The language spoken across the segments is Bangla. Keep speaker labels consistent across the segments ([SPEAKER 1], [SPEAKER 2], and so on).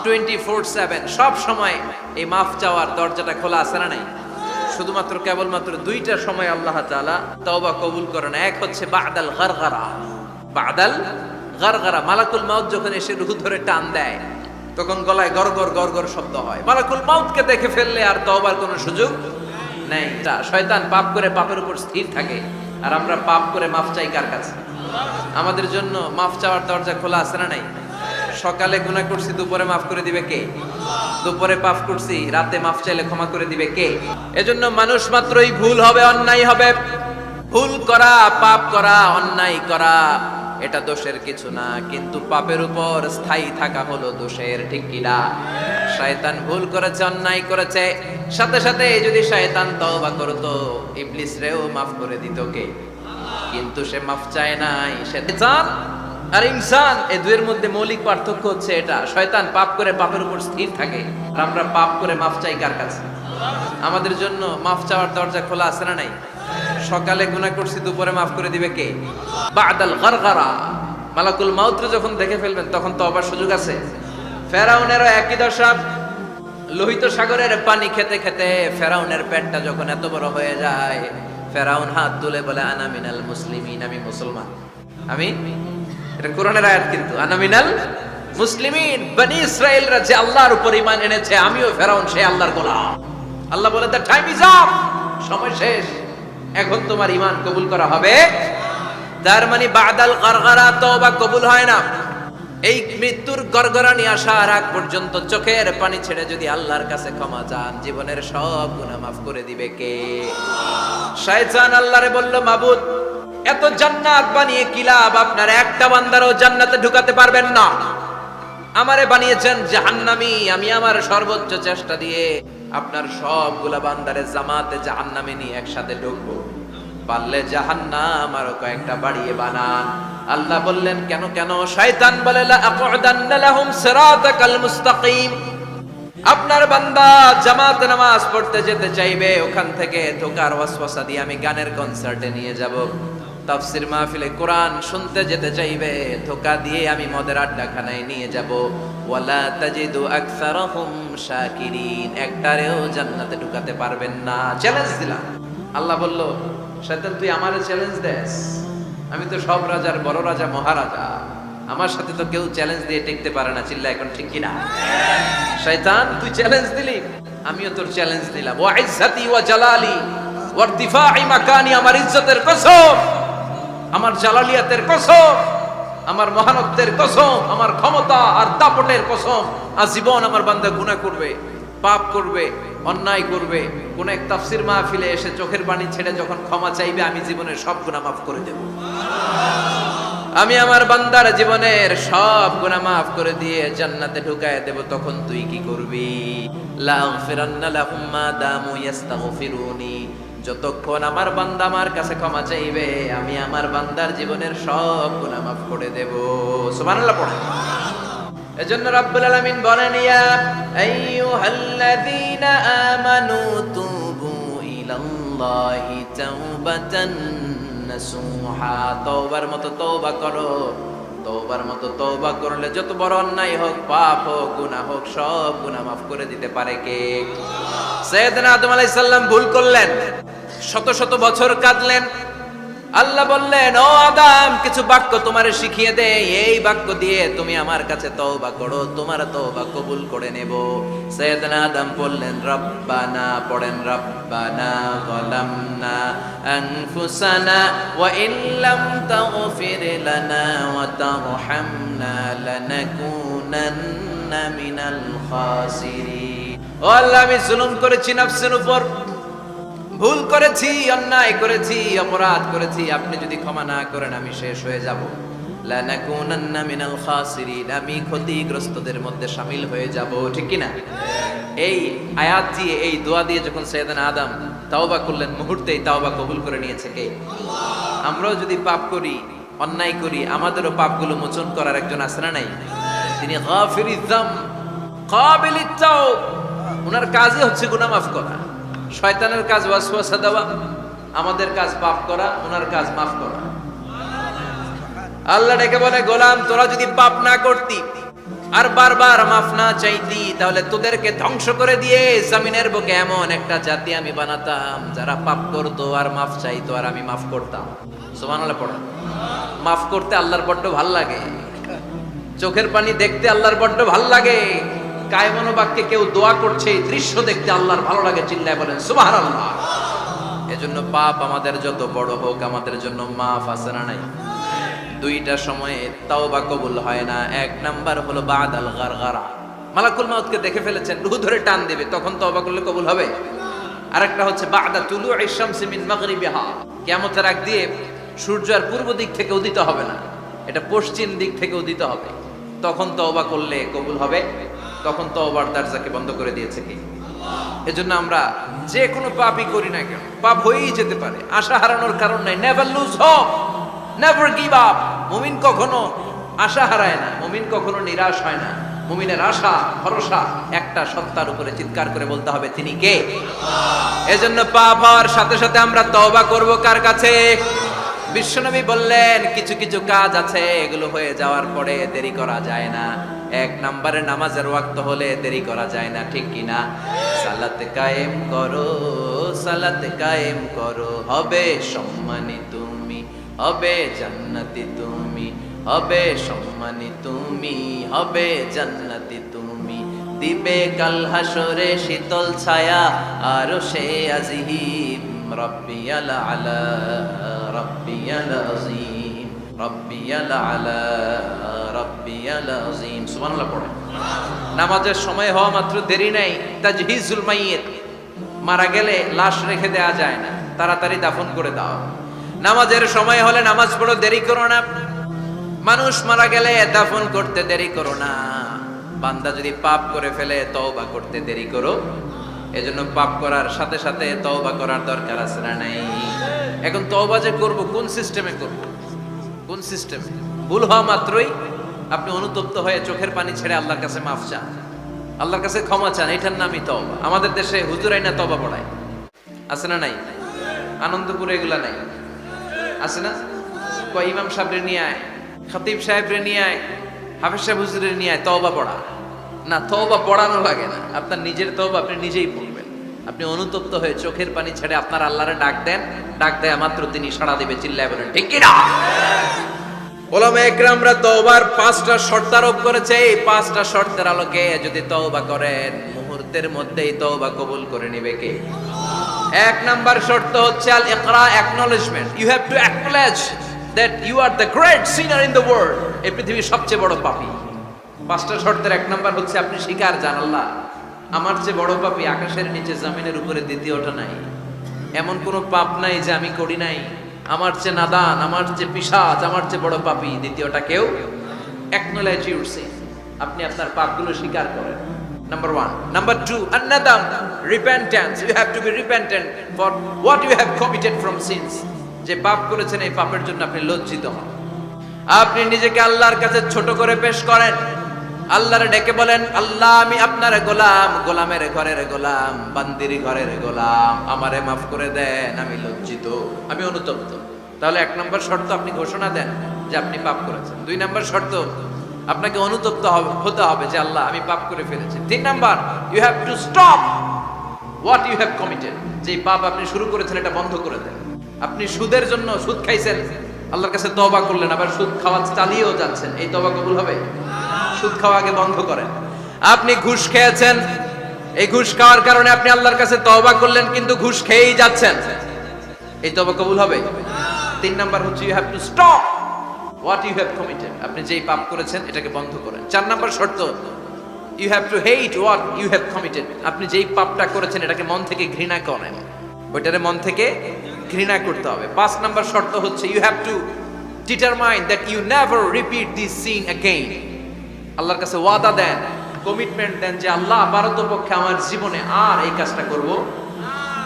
[SPEAKER 1] 24/7 সব সময় এই মাফ চাওয়ার দরজাটা খোলা আছে না নাই? শুধুমাত্র কেবলমাত্র দুইটা সময় আল্লাহ তাআলা তওবা কবুল করেন। এক হচ্ছে বাদাল গারগারা। বাদাল গারগারা, মালাকুল মাউত যখন এসে রূহ ধরে টান দেয় তখন গলায় গরগর গরগর শব্দ হয়। মালাকুল মাউতকে দেখে ফেললে আর তওবার কোনো সুযোগ নেই। শয়তান পাপ করে পাপের উপর স্থির থাকে, আর আমরা পাপ করে মাফ চাই কার কাছে? আমাদের জন্য মাফ চাওয়ার দরজা খোলা আছে না নাই? সকালে গুনাহ করছি, দুপুরে মাফ করে দিবে কে? দুপুরে পাপ করছি, রাতে মাফ চাইলে ক্ষমা করে দিবে কে? এজন্য মানুষ মাত্রই ভুল হবে, অন্যায় হবে। ভুল করা, পাপ করা, অন্যায় করা এটা দোষের কিছু না, কিন্তু পাপের উপর স্থায়ী থাকা হলো দোষের, ঠিক কিনা? শয়তান ভুল করেছে, অন্যায় করেছে, সাথে সাথে যদি শয়তান তওবা করতো ইবলিস রেও মাফ করে দিত কে? কিন্তু সে মাফ চায় নাই। শয়তান আর ইনসান এই দুইয়ের মধ্যে মৌলিক পার্থক্য হচ্ছে এটা। শয়তান পাপ করে পাপের উপর স্থির থাকে, আর আমরা পাপ করে মাফ চাই কার কাছে? আমাদের জন্য মাফ চাওয়ার দরজা খোলা আছে না নাই? সকালে গুনাহ করছি, দুপুরে মাফ করে দিবে কে? বাদাল গারগারা, মালাকুল মাউত যখন দেখে ফেলবেন তখন তো আবার সুযোগ আছে। ফেরাউনেরও একই দশা। লোহিত সাগরের পানি খেতে খেতে ফেরাউনের পেটটা যখন এত বড় হয়ে যায়, ফেরাউন হাত তুলে বলে আনা মিনাল মুসলিমিন, আমি মুসলমান। আমি, এটা কোরআনের আয়াত কিন্তু, আনা মিনাল মুসলিমিন, বনি ইসরাইলরা যে আল্লাহর উপর ঈমান এনেছে, আমিও ফেরাউন সে আল্লাহর গোলাম। আল্লাহ বলে দ্য টাইম ইজ আপ, সময় শেষ, এখন তোমার ঈমান কবুল করা হবে। তার মানে বাদাল গারগারা তওবা কবুল হয় না। এই মৃত্যুর গরগরানি আসার আগ পর্যন্ত চোখের পানি ছেড়ে যদি আল্লাহর কাছে ক্ষমা চান, জীবনের সব গুনাহ মাফ করে দিবে কে? শয়তান আল্লাহরে বলল, মাবুদ এত জান্নাত বানিয়ে কি লাভ? আপনার একটা বান্দারও জান্নাতে ঢুকাতে পারবেন না। আমারে বানিয়েছেন জাহান্নামী, আমি আমার সর্বোচ্চ চেষ্টা দিয়ে আপনার সবগুলা বান্দারে জামাতে জাহান্নামে নিয়ে একসাথে ঢুকবো, পারলে জাহান্নাম আরো কয়েকটা বাড়িয়ে বানান। আল্লাহ বললেন কেন কেন? শয়তান বলে লা আকুদান্না লাহুম সিরাতাকাল মুস্তাকিম। আপনার বান্দা জামাতে নামাজ পড়তে যেতে চাইবে, ওখান থেকে ধোকার ওয়াসওয়াসা দিয়ে আমি গানের কনসার্টে নিয়ে যাব। তাফসীর মাহফিলে কোরআন শুনতে যেতে চাইবে, ধোকা দিয়ে আমি মদের আড্ডাখানায় নিয়ে যাব। ওয়ালা তাজিদু আকসারাহুম শাকিরিন, একটারেও জান্নাতে ঢুকাতে পারবেন না। চ্যালেঞ্জ দিলাম। আল্লাহ বলল, শয়তান তুই আমারে চ্যালেঞ্জ দেস? আমি তো সব রাজার বড় রাজা, মহারাজা, আমার সাথে তো কেউ চ্যালেঞ্জ দিয়ে টিকতে পারে না। চিল্লা এখন ঠিক কিনা? শয়তান তুই চ্যালেঞ্জ দিলি, আমিও তোর চ্যালেঞ্জ দিলাম। ওয়া ইজ্জতি ওয়া জালালি ওয়া ইরতিফাই মাকানি, আমার ইজ্জতের কসম, আমার জালালিয়াতের কসম, আমার মহানত্বের কসম, আমার ক্ষমতা আর দাপটের কসম, আজীবন আমার বান্দা গুনাহ করবে, পাপ করবে, অন্যায় করবে, কোন এক তাফসীর মাহফিলে এসে চোখের পানি ছেড়ে যখন ক্ষমা চাইবে, আমি জীবনের সব গুনাহ মাফ করে দেব। আমি আমার বান্দার জীবনের সব গুনাহ মাফ করে দিয়ে জান্নাতে ঢুকায় দেব। তখন তুই কি করবি? লা আগফিরান্না লাহুম মা দামু ইস্তাগফিরুনি, যতক্ষণ আমার বান্দা আমার কাছে ক্ষমা চাইবে, আমি আমার বান্দার জীবনের সব গুনাহ মাফ করে দেব। সুবহানাল্লাহ পড়ে। এজন্য রাব্বুল আলামিন বলেন, ইয়া আইয়ুহাল্লাযীনা আমানু তুবু ইলাল্লাহি তাওবাতান নাসুহা, তওবার মতো তওবা করো। তওবার মতো তওবা করলে যত বড় অন্যায় হোক, পাপ হোক, গুনাহ হোক, সব গুনাহ মাফ করে দিতে পারে কে? সাইয়েদনা আদম আলাইহিস সালাম ভুল করলেন, শত শত বছর কাঁদলেন। আল্লাহ বললেন, ও আদম, কিছু বাক্য তোমারে শিখিয়ে দে, এই বাক্য দিয়ে তুমি আমার কাছে তওবা করো, তোমার তওবা কবুল করে নেব। সাইয়েদনা আদম বললেন, রব্বানা, পড়েন, রব্বানা যালামনা আনফুসানা ওয়া ইল্লাম তাগফির লানা ওয়া তারহামনা লানাকুনান্না মিনাল খাসিরিন। ও আল্লাহ, আমি জুলুম করেছি নফসের উপর, ভুল করেছি, অন্যায় করেছি, অপরাধ করেছি, আপনি যদি ক্ষমা না করেন আমি শেষ হয়ে যাব। লানাকুনান্না মিনাল খাসিরিন, আমি ক্ষতিগ্রস্তদের মধ্যে শামিল হয়ে যাব। ঠিক কি না? এই আয়াত দিয়ে, এই দোয়া দিয়ে যখন সাইয়েদনা আদম তাওবা করলেন, মুহূর্তেই তাওবা কবুল করে নিয়েছে কে? আমরাও যদি পাপ করি, অন্যায় করি, আমাদেরও পাপগুলো মোচন করার একজন আছে না নাই? তিনি গাফিরিয যাম কাবিলিত তাওব, ওনার কাজই হচ্ছে গুনাহ মাফ করা। শয়তানের কাজ ওয়াসওয়াসা দেওয়া, আমাদের কাজ পাপ করা, ওনার কাজ মাফ করা। আল্লাহ ডেকে বলে, গোলাম তোরা যদি পাপ না করতি, আর বারবার মাফ না চাইতি, তাহলে তোদেরকে ধ্বংস করে দিয়ে জমিনের বুকে এমন একটা জাতি আমি বানাতাম যারা পাপ করতো আর মাফ চাইতো আর আমি মাফ করতাম। সুবহানাল্লাহ পড়া। মাফ করতে আল্লাহর বড্ড ভাল লাগে, চোখের পানি দেখতে আল্লাহর বড্ড ভাল লাগে, কায়মনো বাক্যে কেউ দোয়া করছে এই দৃশ্য দেখতে আল্লাহর ভালো লাগে, চিল্লায় বলেন সুবহানাল্লাহ। এজন্য পাপ আমাদের যত বড় হোক আমাদের জন্য মাফ আছে না নাই? দুইটা সময়ে তাওবা কবুল হয় না। এক নাম্বার হলো বাদাল গারগারা, মালাকুল মাউতকে দেখে ফেলেছেন, রূহ ধরে টান দেবে, তখন তাওবা করলে কবুল হবে। আরেকটা হচ্ছে বাদা তুলুই শামসি মিন মাগরিবিহা, কিয়ামতের আগ দিয়ে সূর্য আর পূর্ব দিক থেকে উদিত হবে না, এটা পশ্চিম দিক থেকে উদিত হবে, তখন তওবা করলে কবুল হবে। তখন তওবার দরজাকে বন্ধ করে দিয়েছে কি? এজন্য আমরা যে কোনো পাপই করি না কেন, পাপ হয়েই যেতে পারে, আশা হারানোর কারণ নাই। Never lose hope, never give up. মুমিন কখনো আশা হারায় না, মুমিন কখনো নিরাশ হয় না। মুমিনের আশা ভরসা একটা সত্তার উপরে, চিৎকার করে বলতে হবে তিনি কে। এজন্য পাপ হওয়ার সাথে সাথে আমরা তওবা করব কার কাছে? বিশ্বনবী বললেন কিছু কিছু কাজ আছে এগুলো হয়ে যাওয়ার পরে দেরি করা যায় না। এক নম্বরে নামাজের ওয়াক্ত হলে দেরি করা যায় না, ঠিক কি না? সালাত কায়েম করো, সালাত কায়েম করো, হবে সম্মানী তুমি, হবে জান্নাতি তুমি, হবে সম্মানী তুমি, হবে জান্নাতি তুমি, দিবে কাল হাসরে শীতল ছায়া আর সে আজিম, রব্বিয়াল আলা রব্বিয়াল আযীম, রব্বিয়াল আলা রব্বিয়াল আযীম। সুবহানাল্লাহ পড়ে। নামাজের সময় হওয়া মাত্র দেরি নাই, তাজহিজুল মাইয়িত, মারা গেলে লাশ রেখে দেয়া যায় না, তাড়াতাড়ি দাফন করে দাও। নামাজের সময় হলে নামাজ পড়ো, দেরি করো না। মানুষ মারা গেলে দাফন করতে দেরি করো না। বান্দা যদি পাপ করে ফেলে তওবা করতে দেরি করো। এজন্য পাপ করার সাথে সাথে তওবা করার দরকার আছে না নাই? এখন তওবা যে করব কোন সিস্টেমে করব? কোন সিস্টেমে? ভুল হওয়া মাত্রই আপনি অনুতপ্ত হয়ে চোখের পানি ছেড়ে আল্লাহর কাছে মাফ চান, আল্লাহর কাছে ক্ষমা চান, এটার নামই তওবা। আমাদের দেশে হুজুরাই না তওবা পড়ায়, আছে না নাই? আনন্দপুরে এগুলা নাই, আছে না? কয় ইমাম সাহেবরে নিয়ে আয়, খতিব সাহেবরে নিয়ে আয়, হাফেজ সাহেব হুজুরে নিয়ে আয়, তওবা পড়া। না, তওবা পড়ানো লাগে না, আপনার নিজের তওবা আপনি নিজেই পড়বেন। আপনি অনুতপ্ত হয়ে চোখের পানি ছেড়ে আপনার আল্লাহরে ডাক দেন, ডাক দেয়া মাত্র তিনি সাড়া দিবে, চিল্লায় বলেন ঠিক কি না? ওলামা একরামরা তওবার 5টা শর্ত আরোপ করেছে। এই 5টা শর্তের আলোকে যদি তওবা করেন মুহূর্তের মধ্যেই তওবা কবুল করে নেবে কে? এক নাম্বার শর্ত হচ্ছে আল ইকরা, acknowledgement. You have to acknowledge that you are the great sinner in the world. এই পৃথিবীর সবচেয়ে বড় পাপী। 5টা শর্তের এক নাম্বার হচ্ছে আপনি স্বীকার জান, আল্লাহ আমার চেয়ে বড় পাপী আকাশের নিচে জমিনের উপরে দ্বিতীয়টা নাই। এমন কোনো পাপ নাই যে আমি করি নাই। আমার চেয়ে নাদান, আমার চেয়ে পিশাচ, আমার চেয়ে বড় পাপী দ্বিতীয়টা কেউ। অ্যাকনলেজ ইউর সিন, আপনি আপনার পাপগুলো স্বীকার করেন। Number 1. Number 2, an-nadam, repentance. You have to be repentant for what you have committed from sins. যে পাপ করেছেন এই পাপের জন্য আপনি লজ্জিত হন। আপনি নিজেকে আল্লাহর কাছে ছোট করে পেশ করেন, আল্লাহরে ডেকে বলেন আল্লাহ আমি আপনার গোলাম, গোলামের ঘরের গোলাম, বান্দির ঘরের গোলাম, আমারে মাফ করে দেন, আমি লজ্জিত, আমি অনুতপ্ত। তাহলে 1 নম্বর শর্ত আপনি ঘোষণা দেন যে আপনি পাপ করেছেন। 2 নম্বর শর্ত আপনাকে অনুতপ্ত হতে হবে যে আল্লাহ আমি পাপ করে ফেলেছি। 3 number, you have to stop what you have committed. যে পাপ আপনি শুরু করেছেন এটা বন্ধ করে দেন। আপনি সুদের জন্য সুদ খাইছেন, আল্লাহর কাছে তওবা করলেন, আবার সুদ খাওয়া চালিয়েও যাচ্ছেন, এই তওবা কবুল হবে? সুদ খাওয়া আগে বন্ধ করেন। আপনি ঘুষ খেয়েছেন, এই ঘুষ খাওয়ার কারণে আপনি আল্লাহর কাছে তওবা করলেন কিন্তু ঘুষ খেয়েই যাচ্ছেন, এই তওবা কবুল হবে? 3 নাম্বার হচ্ছে you have to stop what you have committed, আপনি যেই পাপ করেছেন এটাকে বন্ধ করেন। 4 নাম্বার শর্ত, you have to hate what you have committed, আপনি যেই পাপটা করেছেন এটাকে মন থেকে ঘৃণা করেন, ওইটারে মন থেকে ঘৃণা করতে হবে। 5 নাম্বার শর্ত হচ্ছে you have to determine that you never repeat this sin again, আল্লাহর কাছে ওয়াদা দেন, কমিটমেন্ট দেন যে আল্লাহ পারতপক্ষে আমার জীবনে আর এই কাজটা করব।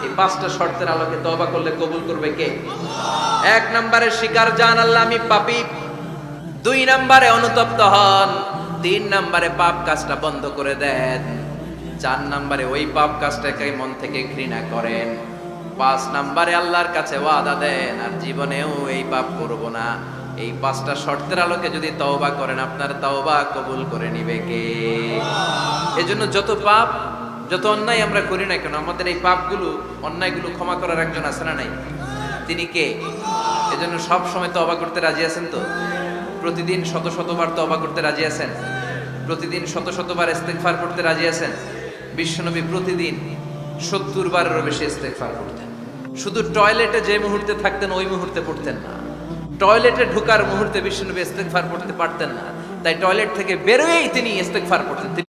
[SPEAKER 1] এই 5টা শর্তের আলোকে তওবা করলে কবুল করবে কে? 1 নম্বরে স্বীকার জান আল্লাহ আমি পাপী, 2 নম্বরে অনুতপ্ত হন, 3 নম্বরে পাপ কাজটা বন্ধ করে দেন, 4 নম্বরে ওই পাপ কাজটাকে মন থেকে ঘৃণা করেন, 5 নম্বরে আল্লাহর কাছে ওয়াদা দেন আর জীবনেও এই পাপ করব না। এই পাঁচটা শর্তের আলোকে যদি তওবা করেন আপনার তওবা কবুল করে নিবে কে? এজন্য যত পাপ যত অন্যায় আমরা করি না কেন আমাদের এই পাপগুলো অন্যায়গুলো ক্ষমা করার একজন আছে না নাই? তিনি কে? এজন্য সব সময় তওবা করতে রাজি আছেন তো? প্রতিদিন শত শতবার তওবা করতে রাজি আছেন? প্রতিদিন শত শতবার ইস্তেগফার করতে রাজি আছেন? বিশ্বনবী প্রতিদিন 70 বারেরও বেশি ইস্তেগফার করতেন। শুধু টয়লেটে যে মুহূর্তে থাকতেন ওই মুহূর্তে পড়তেন না, টয়লেটে ঢোকার মুহূর্তে বিশ্বনবী ইস্তেগফার পড়তে পারতেন না, তাই টয়লেট থেকে বেরোয়েই তিনি ইস্তেগফার করতেন।